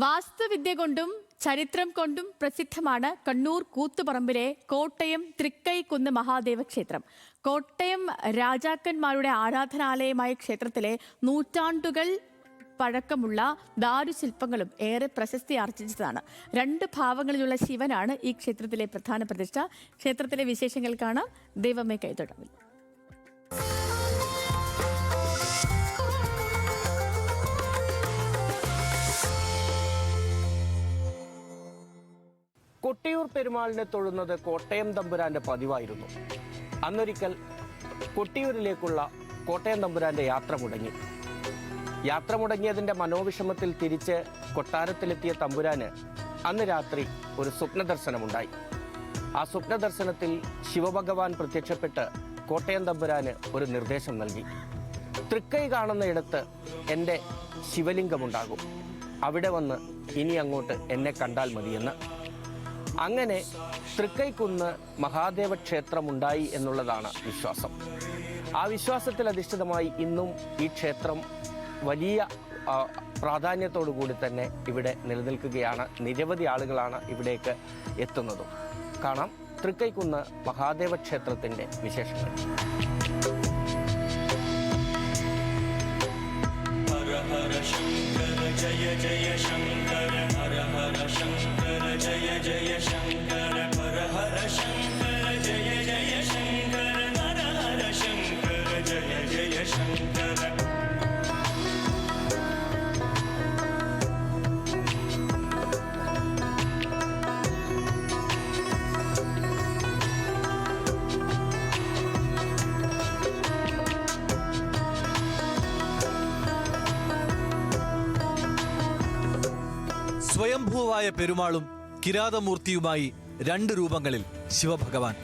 വാസ്തുവിദ്യ കൊണ്ടും ചരിത്രം കൊണ്ടും പ്രസിദ്ധമാണ് കണ്ണൂർ കൂത്തുപറമ്പിലെ കോട്ടയം തൃക്കൈക്കുന്ന് മഹാദേവ ക്ഷേത്രം. കോട്ടയം രാജാക്കന്മാരുടെ ആരാധനാലയമായ ക്ഷേത്രത്തിലെ നൂറ്റാണ്ടുകൾ പഴക്കമുള്ള ദാരുശില്പങ്ങളും ഏറെ പ്രശസ്തി ആർജിച്ചതാണ്. 2 ഭാവങ്ങളിലുള്ള ശിവനാണ് ഈ ക്ഷേത്രത്തിലെ പ്രധാന പ്രതിഷ്ഠ. ക്ഷേത്രത്തിലെ വിശേഷങ്ങൾ കാണാം. ദൈവമേ കൈതൊഴാം. കൊട്ടിയൂർ പെരുമാളിനെ തൊഴുന്നത് കോട്ടയം തമ്പുരാന്റെ പതിവായിരുന്നു. അന്നൊരിക്കൽ കൊട്ടിയൂരിലേക്കുള്ള കോട്ടയം തമ്പുരാന്റെ യാത്ര മുടങ്ങി. യാത്ര മുടങ്ങിയതിൻ്റെ മനോവിഷമത്തിൽ തിരിച്ച് കൊട്ടാരത്തിലെത്തിയ തമ്പുരാന് അന്ന് രാത്രി ഒരു സ്വപ്നദർശനമുണ്ടായി. ആ സ്വപ്നദർശനത്തിൽ ശിവഭഗവാൻ പ്രത്യക്ഷപ്പെട്ട് കോട്ടയം തമ്പുരാന് ഒരു നിർദ്ദേശം നൽകി. തൃക്കൈ കാണുന്ന ഇടത്ത് എൻ്റെ ശിവലിംഗമുണ്ടാകും, അവിടെ വന്ന് ഇനി അങ്ങോട്ട് എന്നെ കണ്ടാൽ മതിയെന്ന്. അങ്ങനെ തൃക്കൈക്കുന്ന് മഹാദേവ ക്ഷേത്രമുണ്ടായി എന്നുള്ളതാണ് വിശ്വാസം. ആ വിശ്വാസത്തിൽ അധിഷ്ഠിതമായി ഇന്നും ഈ ക്ഷേത്രം വലിയ പ്രാധാന്യത്തോടു കൂടി തന്നെ ഇവിടെ നിലനിൽക്കുകയാണ്. നിരവധി ആളുകളാണ് ഇവിടേക്ക് എത്തുന്നതും. കാണാം തൃക്കൈക്കുന്ന് മഹാദേവ ക്ഷേത്രത്തിൻ്റെ വിശേഷങ്ങൾ. ഹര ഹര ശങ്കര ജയ ജയ ശങ്കര, ഹര ഹര ശങ്കര ജയ ജയ ശങ്കര, ഹര ഹര ശങ്കര ജയ ജയ ശങ്കര, ഹര ഹര ശങ്കര ജയ ജയ ശങ്കര. സ്വയംഭൂവായ പെരുമാളും കിരാതമൂർത്തിയുമായി 2 രൂപങ്ങളിൽ ശിവഭഗവാൻ.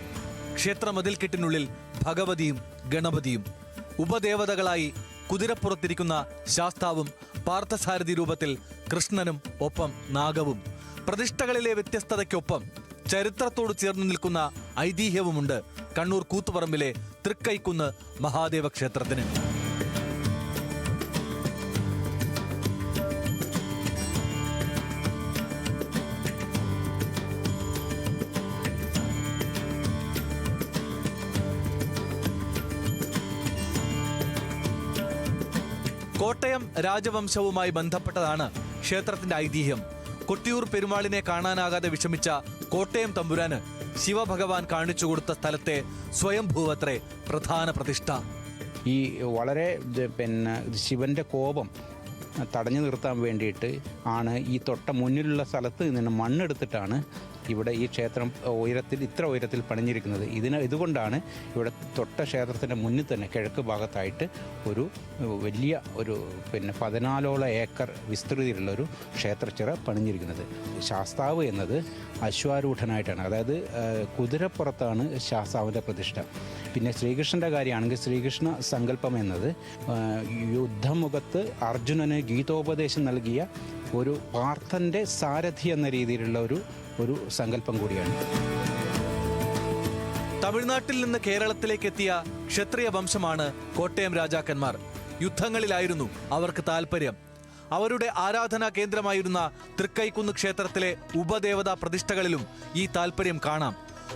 ക്ഷേത്രമതിൽക്കെട്ടിനുള്ളിൽ ഭഗവതിയും ഗണപതിയും. ഉപദേവതകളായി കുതിരപ്പുറത്തിരിക്കുന്ന ശാസ്താവും പാർത്ഥസാരഥി രൂപത്തിൽ കൃഷ്ണനും ഒപ്പം നാഗവും. പ്രതിഷ്ഠകളിലെ വ്യത്യസ്തതയ്ക്കൊപ്പം ചരിത്രത്തോട് ചേർന്ന് നിൽക്കുന്ന ഐതിഹ്യവുമുണ്ട് കണ്ണൂർ കൂത്തുപറമ്പിലെ തൃക്കൈക്കുന്ന് മഹാദേവ ക്ഷേത്രത്തിന്. കോട്ടയം രാജവംശവുമായി ബന്ധപ്പെട്ടതാണ് ക്ഷേത്രത്തിന്റെ ഐതിഹ്യം. കൊട്ടിയൂർ പെരുമാളിനെ കാണാനാകാതെ വിഷമിച്ച കോട്ടയം തമ്പുരാന് ശിവഭഗവാൻ കാണിച്ചു കൊടുത്ത സ്ഥലത്തെ സ്വയംഭൂവത്രേ പ്രധാന പ്രതിഷ്ഠ. ഈ വളരെ ശിവന്റെ കോപം തടഞ്ഞു നിർത്താൻ വേണ്ടിയിട്ട് ആണ് ഈ തൊട്ട മുന്നിലുള്ള സ്ഥലത്ത് നിന്ന് മണ്ണെടുത്തിട്ടാണ് ഇവിടെ ഈ ക്ഷേത്രം ഇത്ര ഉയരത്തിൽ പണിഞ്ഞിരിക്കുന്നത്. ഇതുകൊണ്ടാണ് ഇവിടെ തൊട്ട ക്ഷേത്രത്തിൻ്റെ മുന്നിൽ തന്നെ കിഴക്ക് ഭാഗത്തായിട്ട് ഒരു വലിയ 14 ഏക്കർ വിസ്തൃതിയിലുള്ള ഒരു ക്ഷേത്രച്ചിറ പണിഞ്ഞിരിക്കുന്നത്. ശാസ്താവ് എന്നത് അശ്വാരൂഢനായിട്ടാണ്, അതായത് കുതിരപ്പുറത്താണ് ശാസ്താവിൻ്റെ പ്രതിഷ്ഠ. പിന്നെ ശ്രീകൃഷ്ണൻ്റെ കാര്യമാണെങ്കിൽ ശ്രീകൃഷ്ണ സങ്കല്പം എന്നത് യുദ്ധമുഖത്ത് അർജുനന് ഗീതോപദേശം നൽകിയ ഒരു പാർത്ഥൻ്റെ സാരഥി എന്ന രീതിയിലുള്ള ഒരു സങ്കല്പം കൂടിയാണ്. തമിഴ്നാട്ടിൽ നിന്ന് കേരളത്തിലേക്ക് എത്തിയ ക്ഷത്രിയ വംശമാണ് കോട്ടയം രാജാക്കന്മാർ. യുദ്ധങ്ങളിലായിരുന്നു അവർക്ക് താല്പര്യം. അവരുടെ ആരാധനാ കേന്ദ്രമായിരുന്ന തൃക്കൈക്കുന്ന് ക്ഷേത്രത്തിലെ ഉപദേവതാ പ്രതിഷ്ഠകളിലും ഈ താല്പര്യം കാണാം.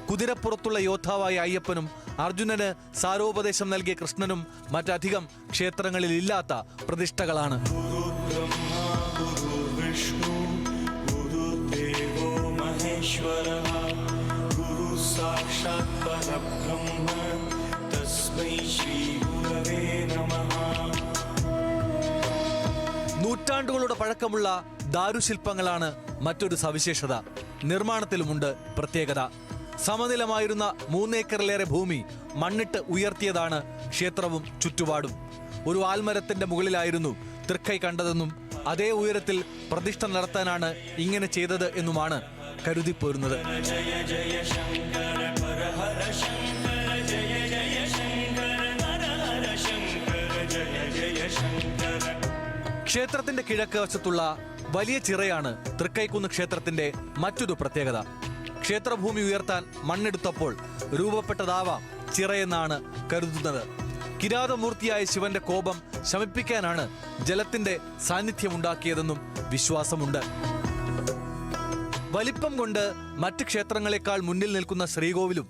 കുതിരപ്പുറത്തുള്ള യോദ്ധാവായ അയ്യപ്പനും അർജുനന് സാരോപദേശം നൽകിയ കൃഷ്ണനും മറ്റധികം ക്ഷേത്രങ്ങളിൽ ഇല്ലാത്ത പ്രതിഷ്ഠകളാണ്. നൂറ്റാണ്ടുകളുടെ പഴക്കമുള്ള ദാരുശില്പങ്ങളാണ് മറ്റൊരു സവിശേഷത. നിർമ്മാണത്തിലുമുണ്ട് പ്രത്യേകത. സമനിലമായിരുന്ന 3 ഏക്കറിലേറെ ഭൂമി മണ്ണിട്ട് ഉയർത്തിയതാണ് ക്ഷേത്രവും ചുറ്റുപാടും. ഒരു ആൽമരത്തിന്റെ മുകളിലായിരുന്നു തൃക്കൈ കണ്ടതെന്നും അതേ ഉയരത്തിൽ പ്രതിഷ്ഠ നടത്താനാണ് ഇങ്ങനെ ചെയ്തത് എന്നുമാണ് കരുതിപ്പോരുന്നത്. ക്ഷേത്രത്തിന്റെ കിഴക്ക് വശത്തുള്ള വലിയ ചിറയാണ് തൃക്കൈക്കുന്ന് ക്ഷേത്രത്തിന്റെ മറ്റൊരു പ്രത്യേകത. ക്ഷേത്രഭൂമി ഉയർത്താൻ മണ്ണെടുത്തപ്പോൾ രൂപപ്പെട്ടതാവാം ചിറയെന്നാണ് കരുതുന്നത്. കിരാതമൂർത്തിയായ ശിവന്റെ കോപം ശമിപ്പിക്കാനാണ് ജലത്തിന്റെ സാന്നിധ്യമുണ്ടാക്കിയതെന്നും വിശ്വാസമുണ്ട്. വലിപ്പം കൊണ്ട് മറ്റ് ക്ഷേത്രങ്ങളെക്കാൾ മുന്നിൽ നിൽക്കുന്ന ശ്രീകോവിലും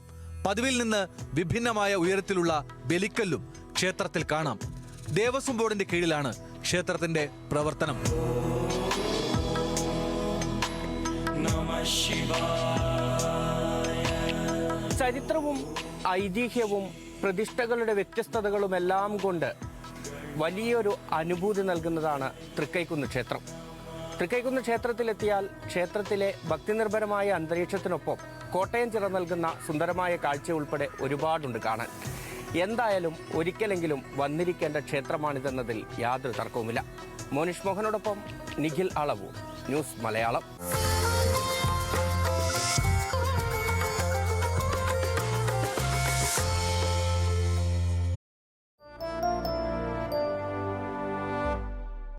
പതിവിൽ നിന്ന് വിഭിന്നമായ ഉയരത്തിലുള്ള ബലിക്കല്ലും ക്ഷേത്രത്തിൽ കാണാം. ദേവസ്വം ബോർഡിന്റെ കീഴിലാണ് ക്ഷേത്രത്തിന്റെ പ്രവർത്തനം. ചരിത്രവും ഐതിഹ്യവും പ്രതിഷ്ഠകളുടെ വ്യത്യസ്തതകളുമെല്ലാം കൊണ്ട് വലിയൊരു അനുഭൂതി നൽകുന്നതാണ് തൃക്കൈക്കുന്ന് ക്ഷേത്രം. തൃക്കൈക്കുന്ന് ക്ഷേത്രത്തിലെത്തിയാൽ ക്ഷേത്രത്തിലെ ഭക്തിനിർഭരമായ അന്തരീക്ഷത്തിനൊപ്പം കോട്ടയം ചിറ നൽകുന്ന സുന്ദരമായ കാഴ്ച ഉൾപ്പെടെ ഒരുപാടുണ്ട് കാണാൻ. എന്തായാലും ഒരിക്കലെങ്കിലും വന്നിരിക്കേണ്ട ക്ഷേത്രമാണിതെന്നതിൽ യാതൊരു തർക്കവുമില്ല. മോനിഷ് മോഹനോടൊപ്പം നിഖിൽ അളവൂർ, ന്യൂസ് മലയാളം.